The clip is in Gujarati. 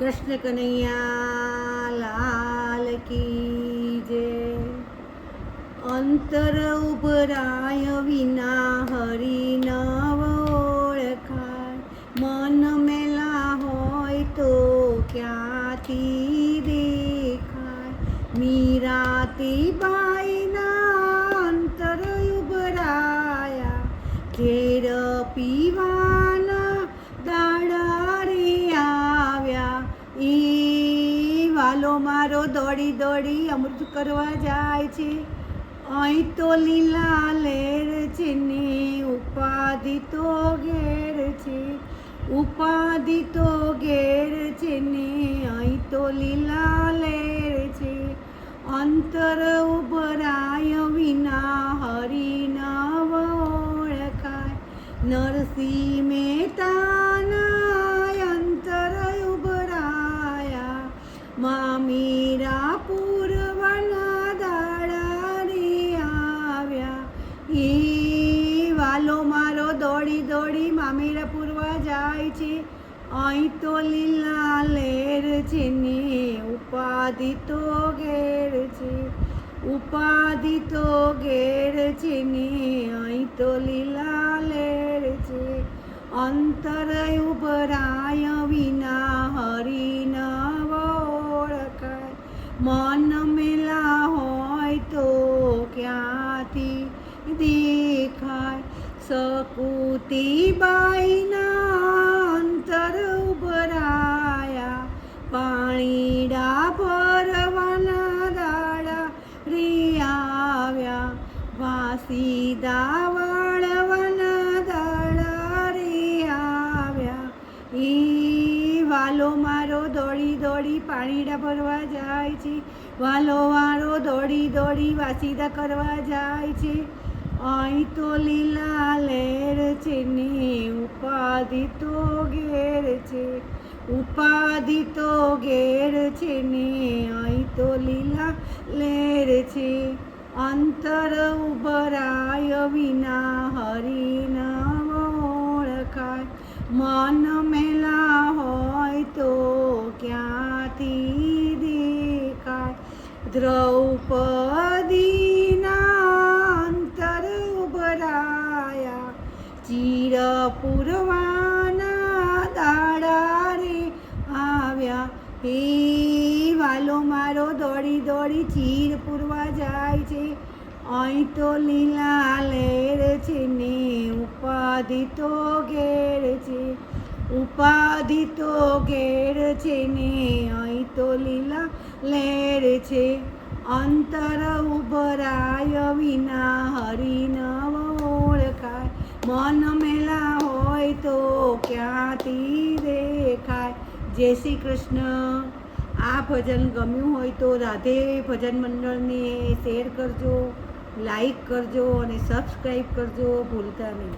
કૃષ્ણ કનૈયા લાલ કી જય। અંતર ઉભરાય વિના હરી નવ ઓળખાય, મન મેલા હોય તો ક્યાંથી દેખાય। મીરાતી બાઈના અંતર ઉભરાયા, ઝેર પીવાના દાડા રે આવ્યા। એ વાલો મારો દોડી દોડી અમૃત કરવા જાય છે, અહીં તો લીલા લેર છે ને ઉપાધિ તો ઘેર છે। ઉપાધિ તો ઘેર છે ને અહીં તો લીલા લેર છે। અંતર ઉભરાય વિના હરી નવ ઓળખાય, નરસિંહ મહેતાના અંતર ઉભરાયા, મા મીરા પૂરવાના દાડા રે આવ્યા। એ વાલો મારો દોડી દોડી મામેરા પૂરવા જાય છે, અહીં તો લીલા લેર છે ને ઉપાધિ તો ઘેર છે। ઉપાધિ તો ઘેર છે ને અહીં તો લીલા લેર છે। અંતર ઉભરાય વિના હરી નવ ઓળખાય, મન મેલા હોય તો ક્યાંથી દેખાય। સકુતી બાઈના અંતર ઉભરાયા, પાણીડા ભરવાના દાડા રે આવ્યા। વાસીદા વાળવાના દાડા રે આવ્યા। એ વાલો મારો દોડી દોડી પાણીડા ભરવા જાય છે, વાલો વાળો દોડી દોડી વાસીદા કરવા જાય છે, અહીં તો લીલા લેર છે ને ઉપાધિ તો ઘેર છે। ઉપાધિ તો ઘેર છે ને અહીં તો લીલા લેર છે। અંતર ઉભરાય વિના હરી નવ ઓળખાય, મન મેલા હોય તો ક્યાંથી દેખાય। દ્રૌપદીના અંતર ઉભરાયા, ચીર પૂરવાના દાડા રે આવ્યા। હે વાલો મારો દોડી દોડી ચીર પૂરવા જાય છે, અહીં તો લીલા લેર છે ને ઉપાધિ તો ઘેર છે। ઉપાધિ તો ઘેર છે ને અહીં તો લીલા લેર છે। અંતર ઉભરાય વિના હરી નવ ઓળખાય, મન મેલા હોય તો ક્યાંથી દેખાય। જય શ્રી કૃષ્ણ। આ ભજન ગમ્યું હોય તો રાધે ભજન મંડળને શેર કરજો, લાઈક કરજો અને સબસ્ક્રાઈબ કરજો ભૂલતા નહીં।